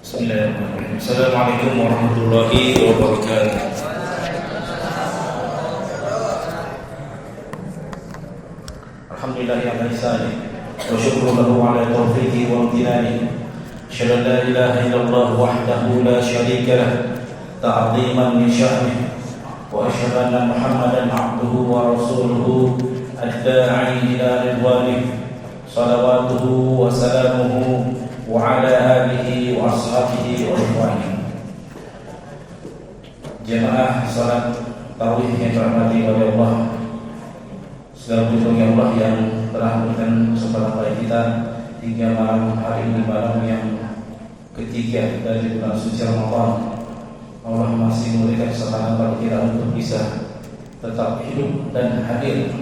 Bismillahirrahmanirrahim. Assalamualaikum warahmatullahi wabarakatuh. Alhamdulillahi ala ihsani wa syukru lahu ala taufiqi wa amtinani. Asyhadu an la ilaha illallah wahdahu la syarika lah ta'ziman li sya'nihi wa asyhadu anna Muhammadan 'abduhu wa rasuluhu ad-da'i ila ridwanihi salawatuhu wa salamuhu wa ala alihi wa ashabihi wa ikhwanihi. Jemaah salat tarawih yang dirahmati oleh Allah, segala puji bagi Allah yang telah memberikan kesempatan bagi kita hingga malam hari ini, malam yang ketiga dari bulan suci Ramadan. Allah masih memberikan kesempatan bagi kita untuk bisa tetap hidup dan hadir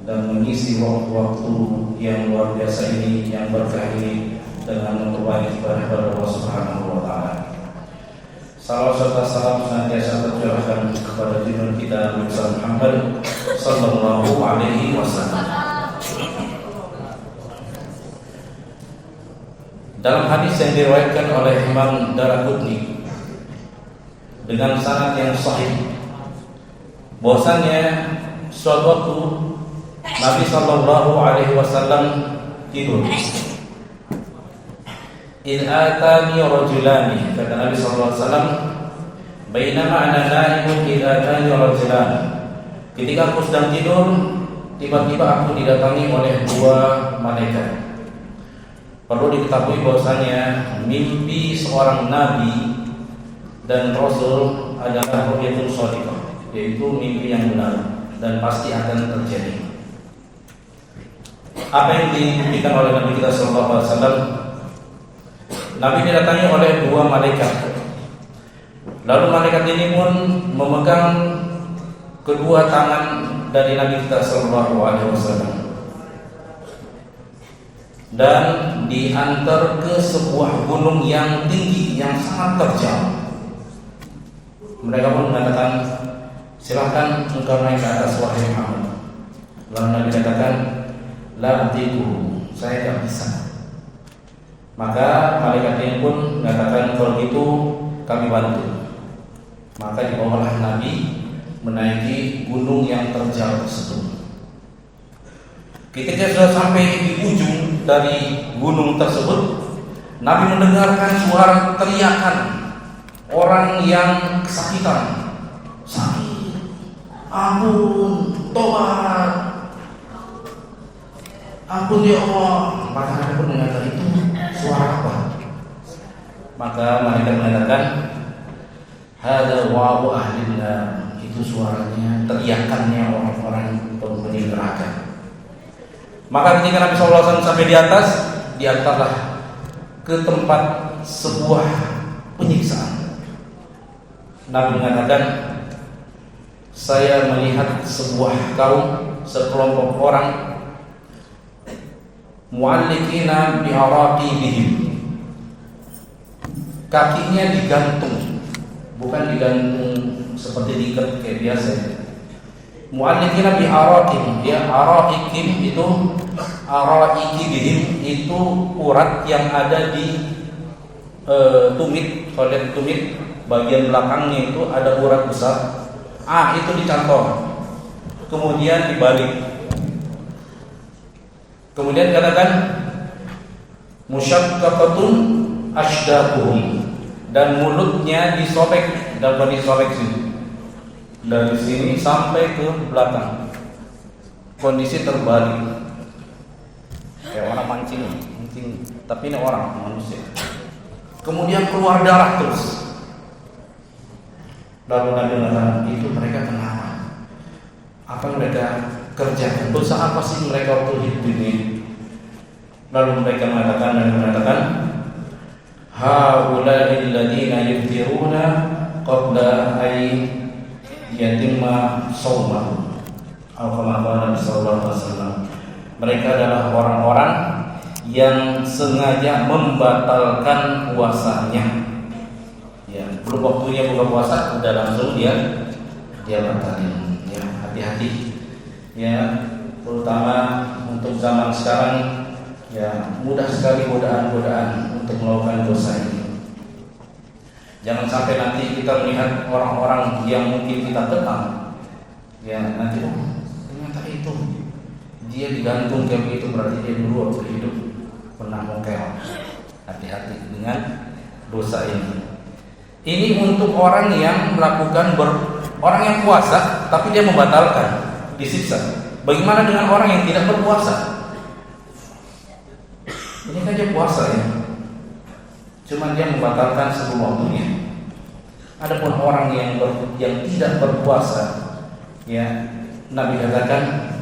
dan mengisi waktu-waktu yang luar biasa ini, yang berkah ini, dengan memperbanyak ibadah kepada Allah Subhanahu wa Ta'ala. Salam serta salam senantiasa tercurahkan kepada junjungan kita Nabi Muhammad sallallahu alaihi wasallam. Dalam hadis yang diriwayatkan oleh Imam Daraqutni dengan sanad yang sahih, bahwasanya suatu waktu Nabi sallallahu alaihi wasallam tidur. In atani rajulani, kata Nabi sallallahu alaihi wasallam, bainama ana naimun in atani rajulan. Ketika aku sedang tidur, tiba-tiba aku didatangi oleh dua malaikat. Perlu diketahui bahwasanya mimpi seorang nabi dan rasul adalah ru'yatul shadiqah, yaitu mimpi yang benar dan pasti akan terjadi. Apa yang dimimpikan oleh Nabi kita sallallahu alaihi wasallam? Nabi didatangi oleh dua malaikat. Lalu malaikat ini pun memegang kedua tangan dari Nabi kita sallallahu alaihi wasallam dan diantar ke sebuah gunung yang tinggi, yang sangat terjal. Mereka pun mengatakan, silakan engkau naik ke atas wahai Muhammad. Lalu Nabi katakan, la atiku, saya tidak bisa. Maka malaikat ini pun mengatakan, kalau gitu kami bantu. Maka dibawalah Nabi menaiki gunung yang terjal tersebut. Ketika sudah sampai di ujung dari gunung tersebut, Nabi mendengarkan suara teriakan orang yang kesakitan. Sakit, ampun, tobat, ampun ya Allah. Maka Nabi pun mengatakan, itu suara apa? Maka malaikat mengatakan, hada wa'u ahlina, itu suaranya, teriakannya orang-orang penghuni neraka. Maka ketika Nabi SAW sampai di atas, diantarlah ke tempat sebuah penyiksaan. Nabi mengatakan, saya melihat sebuah kaum, sekelompok orang mu'allikina bi'araqibihim, kakinya digantung, bukan digantung seperti diikat kayak biasa. Mu'allikina bi'araqibihim, ya, araqibihim itu, araqibihim itu urat yang ada di tumit. Kalau lihat tumit, bagian belakangnya itu ada urat besar. Itu dicantol, kemudian dibalik. Kemudian katakan musyaqqaqatun ashdaquhum, dan mulutnya disobek, dan disobek sini, dari sini sampai ke belakang, kondisi terbalik, kayak orang mancing, tapi ini orang manusia. Kemudian keluar darah terus. Lalu Nabi mengatakan, itu mereka kenapa? Apa mereka kerjakan? Dosa apa sih mereka waktu hidup ini? Lalu mereka mengatakan, haula'il ladzina yuftiruna qabla ay yatimma shaumahum. Nabi sallallahu alaihi wasallam, mereka adalah orang-orang yang sengaja membatalkan puasanya. Ya, belum waktunya buka puasa, udah langsung dia batalin. Ya, hati-hati. Ya, terutama untuk zaman sekarang, ya mudah sekali godaan-godaan untuk untuk melakukan dosa ini. Jangan sampai nanti kita melihat orang-orang yang mungkin kita kenal, ya nanti ternyata itu dia digantung kayak begitu, berarti dia dulu waktu hidup pernah mokel. Hati-hati dengan dosa ini. Ini untuk orang yang melakukan orang yang puasa tapi dia membatalkan, disiksa. Bagaimana dengan orang yang tidak berpuasa? Ini kan dia puasa ya, cuma dia membatalkan sebelum waktunya. Adapun orang yang tidak berpuasa, ya Nabi katakan,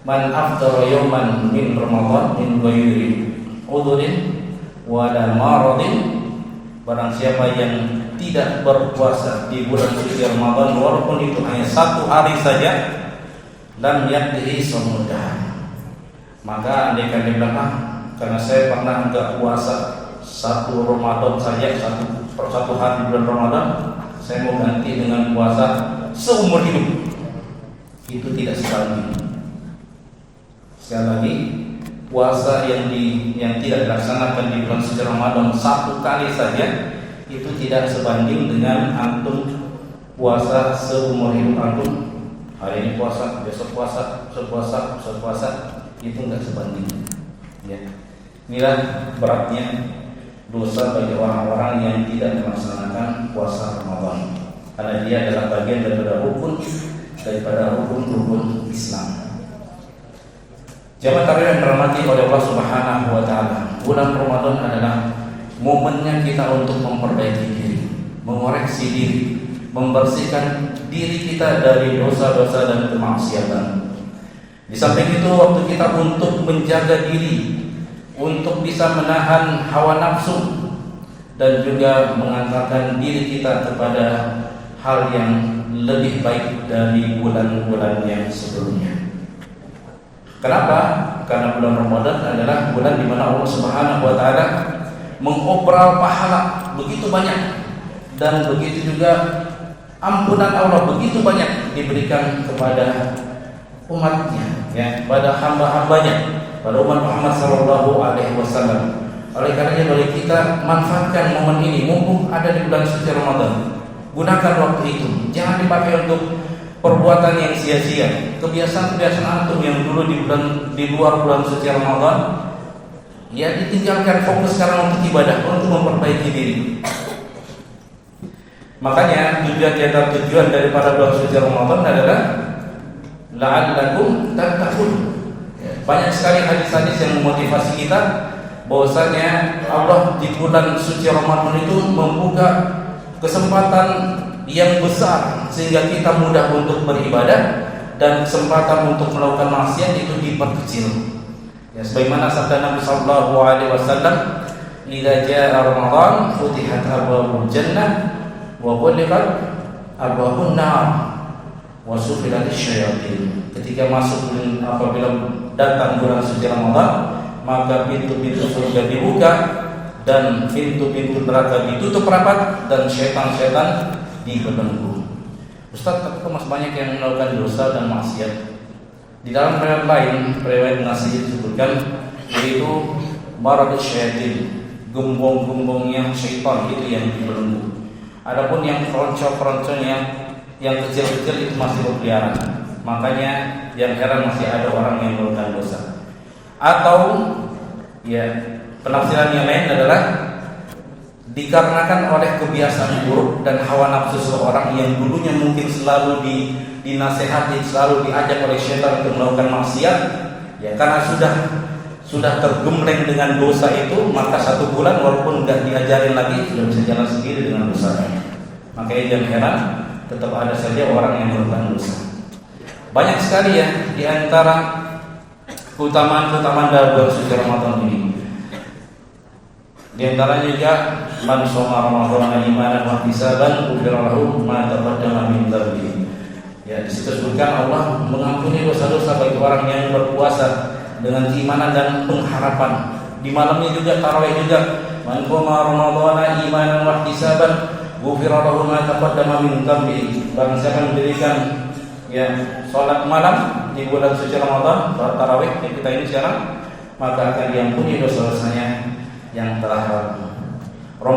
man aftara yawman min Ramadan min ghairi udhrin wala maradin, barang siapa yang tidak berpuasa di bulan suci Ramadan walaupun itu hanya 1 hari saja, lam yakdihi shaumudah, maka andai kan dia bilang, karena saya pernah enggak puasa 1 Ramadan saja, satu hari bulan Ramadan, saya mau ganti dengan puasa seumur hidup, itu tidak sebanding. Sekali lagi, puasa yang tidak dilaksanakan di bulan suci Ramadan 1 kali saja itu tidak sebanding dengan antum puasa seumur hidup antum. Hari ini puasa, besok puasa, itu enggak sebanding. Ya. Inilah beratnya dosa bagi orang-orang yang tidak melaksanakan puasa Ramadan, karena dia adalah bagian daripada rukun Islam. Jamaah tarawih yang dirahmati oleh Allah Subhanahu wa taala, bulan Ramadan adalah momennya kita untuk memperbaiki diri, mengoreksi diri, membersihkan diri kita dari dosa-dosa dan kemaksiatan. Di samping itu waktu kita untuk menjaga diri, untuk bisa menahan hawa nafsu, dan juga mengantarkan diri kita kepada hal yang lebih baik dari bulan-bulan yang sebelumnya. Kenapa? Karena bulan Ramadan adalah bulan di mana Allah Subhanahu wa taala mengobral pahala begitu banyak, dan begitu juga ampunan Allah begitu banyak diberikan kepada umatnya, ya, pada hamba-hambanya, pada umat Muhammad sallallahu alaihi wasallam. Oleh karenanya mari kita manfaatkan momen ini, mumpung ada di bulan suci Ramadan. Gunakan waktu itu, jangan dipakai untuk perbuatan yang sia-sia. Kebiasaan-kebiasaan antum yang dulu di luar bulan suci Ramadan, ya ditinggalkan, fokus sekarang untuk ibadah, untuk memperbaiki diri. Makanya tujuan daripada bulan suci Ramadan adalah la'allakum tattaqun. Banyak sekali hadis-hadis yang memotivasi kita bahwasanya Allah di bulan suci Ramadan itu membuka kesempatan yang besar sehingga kita mudah untuk beribadah, dan kesempatan untuk melakukan maksiat itu diperkecil. Ya, sebagaimana sabda Nabi sallallahu alaihi wasallam, "Idza jaa Ramadan futihat abwaabul jannah wa ghulqat abwaabun nar wa sufilatisy syayatin." Ketika apabila datang bulan suci Ramadan, maka pintu-pintu surga dibuka dan pintu-pintu neraka ditutup rapat, dan setan-setan dibelenggu. Ustaz, tapi masih banyak yang melakukan dosa dan maksiat. Di dalam riwayat lain, riwayat Nasai disebutkan, yaitu maradus syaitan, gembong-gembongnya syaitan itu yang dibelenggu. Adapun yang keroncong-keroncongnya yang kecil-kecil itu masih berkeliaran. Makanya yang heran masih ada orang yang melakukan dosa. Atau ya, penafsiran yang lain adalah dikarenakan oleh kebiasaan buruk dan hawa nafsu seseorang yang dulunya mungkin selalu dinasehati, selalu diajak oleh syaitan untuk melakukan maksiat, ya karena sudah tergembleng dengan dosa itu, maka 1 bulan walaupun tidak diajarin lagi sudah bisa jalan sendiri dengan dosanya. Makanya jangan heran, tetap ada saja orang yang melakukan dosa. Banyak sekali ya di antara keutamaan dalam bulan suci Ramadan ini. Di antaranya juga man shoma Ramadan imanan wa ihtisaban ghufira lahu ma taqaddama min dhanbihi. Ya, disebutkan Allah mengampuni dosa-dosa bagi orang yang berpuasa dengan keimanan dan pengharapan. Di malamnya juga tarawih juga, man shoma Ramadan imanan wa ihtisaban ghufira lahu ma taqaddama min dhanbihi. Barang siapa mendirikan ya salat malam di bulan suci Ramadan, tarawih kita ini sekarang, maka akan diampuni dosa-dosanya yang telah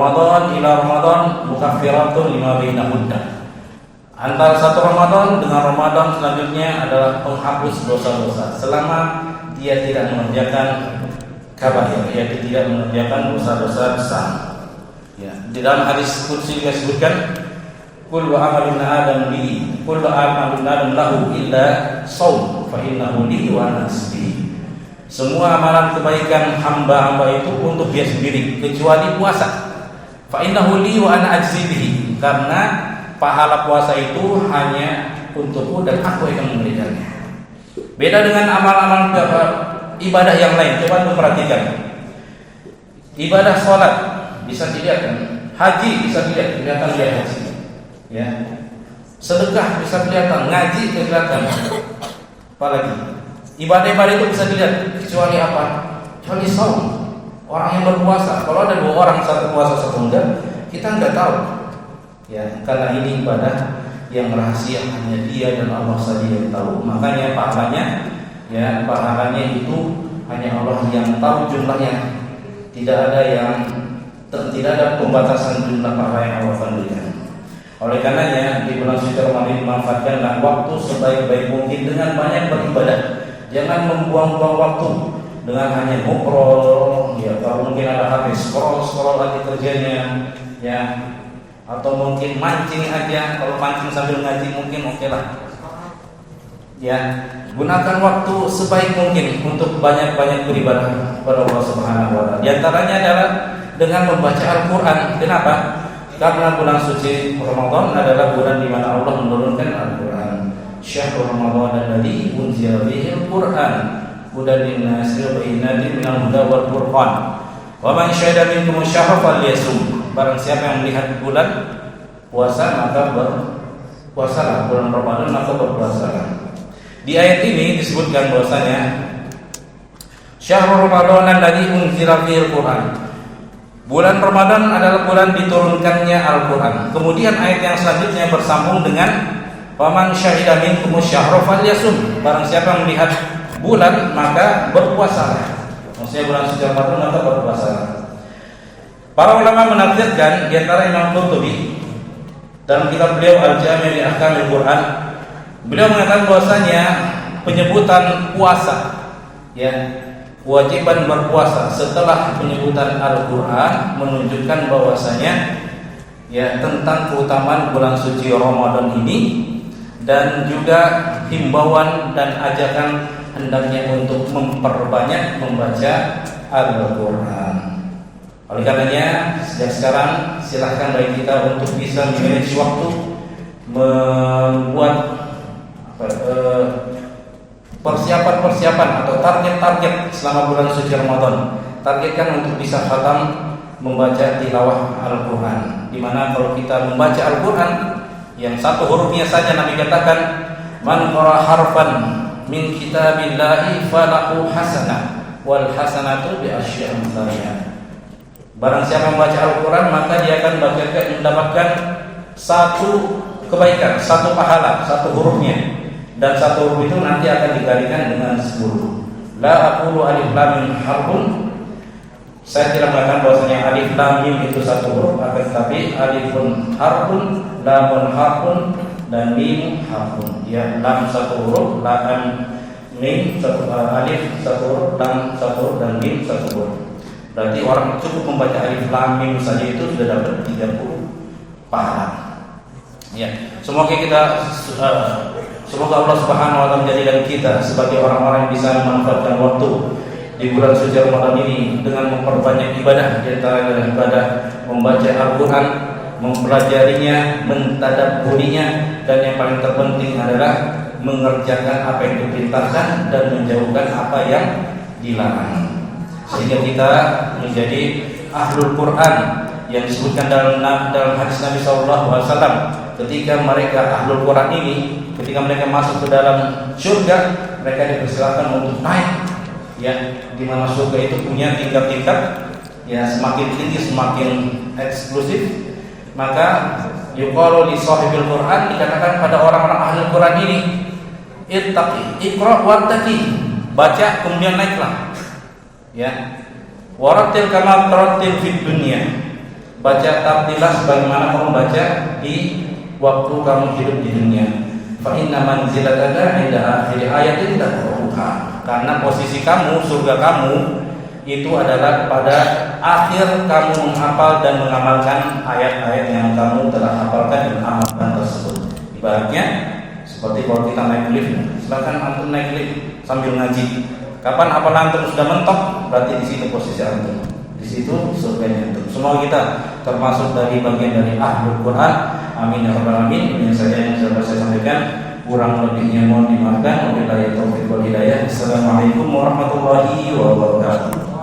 Ramadan ila Ramadan mukaffiratun lima bainahunna. Antara satu Ramadan dengan Ramadan selanjutnya adalah penghapus dosa-dosa selama dia tidak mengerjakan kabair, yaitu tidak mengerjakan dosa-dosa besar. Ya, di dalam hadis qudsi disebutkan kullu amalin adam li kullu amalin adam lahu illa shaum fa innahu li wa ana asbi. Semua amalan kebaikan hamba-hamba itu untuk dia sendiri kecuali puasa. Fa innahu li wa ana ajzi bihi, karena pahala puasa itu hanya untukku dan aku yang memberikannya. Beda dengan amal-amal ibadah yang lain. Coba perhatikan. Ibadah sholat bisa dilihat kan? Haji bisa dilihat, kelihatan dia haji. Ya. Sedekah bisa kelihatan, ngaji kelihatan. Apalagi ibadah-ibadah itu bisa dilihat, kecuali apa? Kecuali saum. Orang yang berpuasa. Kalau ada dua orang, satu puasa satu enggak, kita enggak tahu. Ya, karena ini ibadah yang rahasia hanya dia dan Allah saja yang tahu. Makanya pahalanya itu hanya Allah yang tahu jumlahnya. Tidak ada pembatasan jumlah pahala yang Allah akan berikan. Oleh karenanya di bulan suci Ramadan manfaatkanlah waktu sebaik-baik mungkin dengan banyak beribadah. Jangan membuang-buang waktu dengan hanya ngobrol. Ya, kalau mungkin ada HP scroll lagi kerjanya, ya. Atau mungkin mancing aja. Kalau mancing sambil ngaji mungkin oke lah. Ya, gunakan waktu sebaik mungkin untuk banyak-banyak beribadah kepada Allah Subhanahu wa taala. Di antaranya adalah dengan membaca Al-Qur'an. Kenapa? Karena bulan suci Ramadan adalah bulan di mana Allah menurunkan Al-Qur'an. Syahrul Ramadan alladzi unzila fihi Al-Qur'an hudan lin-nasi wa bayyinatin minal huda wal furqan. Wa man syahida minkum asy-syahra falyasum. Barang siapa yang melihat bulan puasa maka berpuasalah, bulan Ramadan maka berpuasalah. Di ayat ini disebutkan bahwasanya Syahrul Ramadan alladzi unzila fihi Al-Qur'an. Bulan Ramadan adalah bulan diturunkannya Al-Qur'an. Kemudian ayat yang selanjutnya bersambung dengan Faman syahida minkum asy-syahra falyasum. Barang siapa yang melihat bulan maka berpuasalah. Maksudnya bulan suci Ramadan maka berpuasalah. Para ulama menafsirkan, di antara Imam Qurtubi dalam kitab beliau Al-Jami' li Ahkamil Qur'an, beliau mengatakan bahwasanya penyebutan puasa, ya, kewajiban berpuasa setelah penyebutan Al-Qur'an menunjukkan bahwasanya ya tentang keutamaan bulan suci Ramadan ini dan juga himbauan dan ajakan hendaknya untuk memperbanyak membaca Al-Qur'an. Oleh karenanya sejak sekarang silahkan bagi kita untuk bisa memanage waktu, membuat persiapan atau target-target selama bulan suci Ramadan. Targetkan untuk bisa khatam membaca tilawah Al-Qur'an. Di mana kalau kita membaca Al-Qur'an yang satu hurufnya saja Nabi katakan man qara harfan min kitabillahi falahu hasanah wal hasanatu bi asyri amsalihha. Barang siapa membaca Al-Quran maka dia akan mendapatkan satu kebaikan, satu pahala, satu hurufnya. Dan satu huruf itu nanti akan dikalikan dengan 10. La aqulu alif lam mim harfun. Saya tidak mengatakan bahwasanya alif lam mim itu satu huruf, akan tetapi alifun harfun, lamun harfun, dan mim harfun. Ya, lam satu huruf, lam mim satu, alif satu huruf, lam satu huruf, dan mim satu huruf. Berarti orang cukup membaca alif lam mim saja itu sudah dapat 30 pahala. Ya, semoga Allah Subhanahu wa taala menjadikan kita sebagai orang-orang yang bisa memanfaatkan waktu di bulan suci Ramadan ini dengan memperbanyak ibadah, di antara ibadah membaca Al-Qur'an, mempelajarinya, mentadabburinya, dan yang paling terpenting adalah mengerjakan apa yang diperintahkan dan menjauhkan apa yang dilarang. Sehingga kita menjadi ahlul Quran yang disebutkan dalam hadis Nabi SAW. Ketika mereka ahlul Quran ini, ketika mereka masuk ke dalam surga, mereka dipersilakan untuk naik. Ya, di mana surga itu punya tingkat-tingkat. Ya, semakin tinggi semakin eksklusif. Maka yuqalu li sahibil Quran, dikatakan pada orang-orang ahlul Quran ini, ittaqi, iqra wartaqi, baca kemudian naiklah. Ya, waratil kama tarattil fid dunya, Baca tartilah sebagaimana kamu baca di waktu kamu hidup di dunia. Fa inna manzilataka 'inda akhir ayatin taqra'uha. Karena posisi kamu, surga kamu itu adalah pada akhir kamu menghafal dan mengamalkan ayat-ayat yang kamu telah hafalkan dan amalkan tersebut. Ibaratnya seperti kalau kita naik lift, silakan antum naik lift sambil ngaji. Kapan hafalan antum sudah mentok, berarti di situ posisi antum. Di situ surganya antum. Semoga kita termasuk dari bagian dari ahlul Quran. Amin ya rabbal alamin. Ini saja yang sudah saya sampaikan. Kurang lebihnya mohon dimaafkan. Wabillahi taufiq wal hidayah. Assalamualaikum warahmatullahi wabarakatuh.